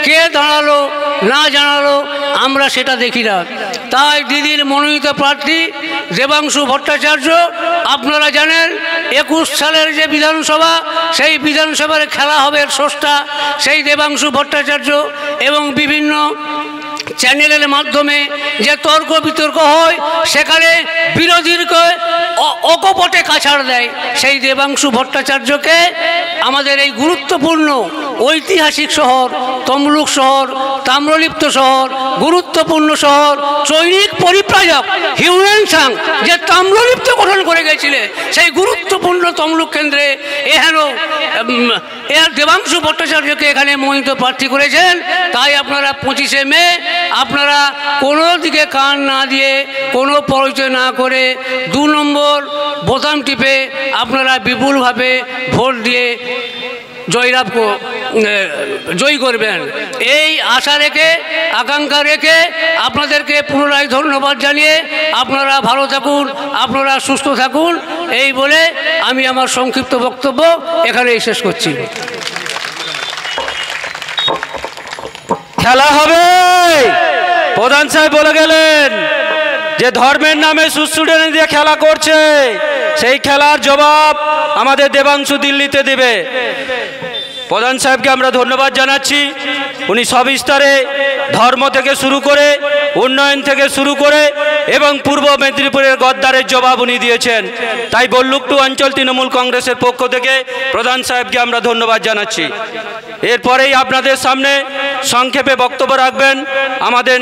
কে দাঁড়ালো না জানালো আমরা সেটা দেখি না। তাই দিদির মনোনীত প্রার্থী দেবাংশু ভট্টাচার্য, আপনারা জানেন 21 সালের যে বিধানসভা, সেই বিধানসভার খেলা হবে স্রষ্টা সেই দেবাংশু ভট্টাচার্য, এবং বিভিন্ন চ্যানেলের মাধ্যমে যে তর্ক বিতর্ক হয় সেখানে বিরোধীকে অকপটে কাছাড় দেয় সেই দেবাংশু ভট্টাচার্যকে আমাদের এই গুরুত্বপূর্ণ ঐতিহাসিক শহর তমলুক শহর, তাম্রলিপ্ত শহর, গুরুত্বপূর্ণ শহর, চৈনিক পরিপ্রাজক হিউয়েনসাং যে তাম্রলিপ্ত গঠন করে গেছিলেন সেই গুরুত্বপূর্ণ তমলুক কেন্দ্রে দেবাংশু ভট্টাচার্যকে এখানে মনোনীত প্রার্থী করেছেন। তাই আপনারা 25শে মে আপনারা কোনো দিকে কান না দিয়ে, কোনো পরিচয় না করে 2 নম্বর বোতাম টিপে আপনারা বিপুলভাবে ভোট দিয়ে জয়ী করবেন। এই আশা রেখে, আকাঙ্ক্ষা রেখে আপনাদেরকে পুনরায় ধন্যবাদ জানিয়ে আপনারা ভালো থাকুন, আপনারা সুস্থ থাকুন, এই বলে আমি আমার সংক্ষিপ্ত বক্তব্য এখানেই শেষ করছি। খেলা হবে, প্রধান সাহেব বলে গেলেন যে ধর্মের নামে সুস্টুডেন্ট দিয়ে খেলা করছে, সেই খেলার জবাব আমাদের দেবাংশু দিল্লিতে দেবে। প্রধান সাহেবকে আমরা ধন্যবাদ জানাচ্ছি। উনি সবিস্তারে ধর্ম থেকে শুরু করে, উন্নয়ন থেকে শুরু করে এবং পূর্ব মেদিনীপুরের গদ্দারের জবাব উনি দিয়েছেন। তাই বল্লুকটু অঞ্চল তৃণমূল কংগ্রেসের পক্ষ থেকে প্রধান সাহেবকে আমরা ধন্যবাদ জানাচ্ছি। এরপরেই আপনাদের সামনে সংক্ষেপে বক্তব্য রাখবেন আমাদের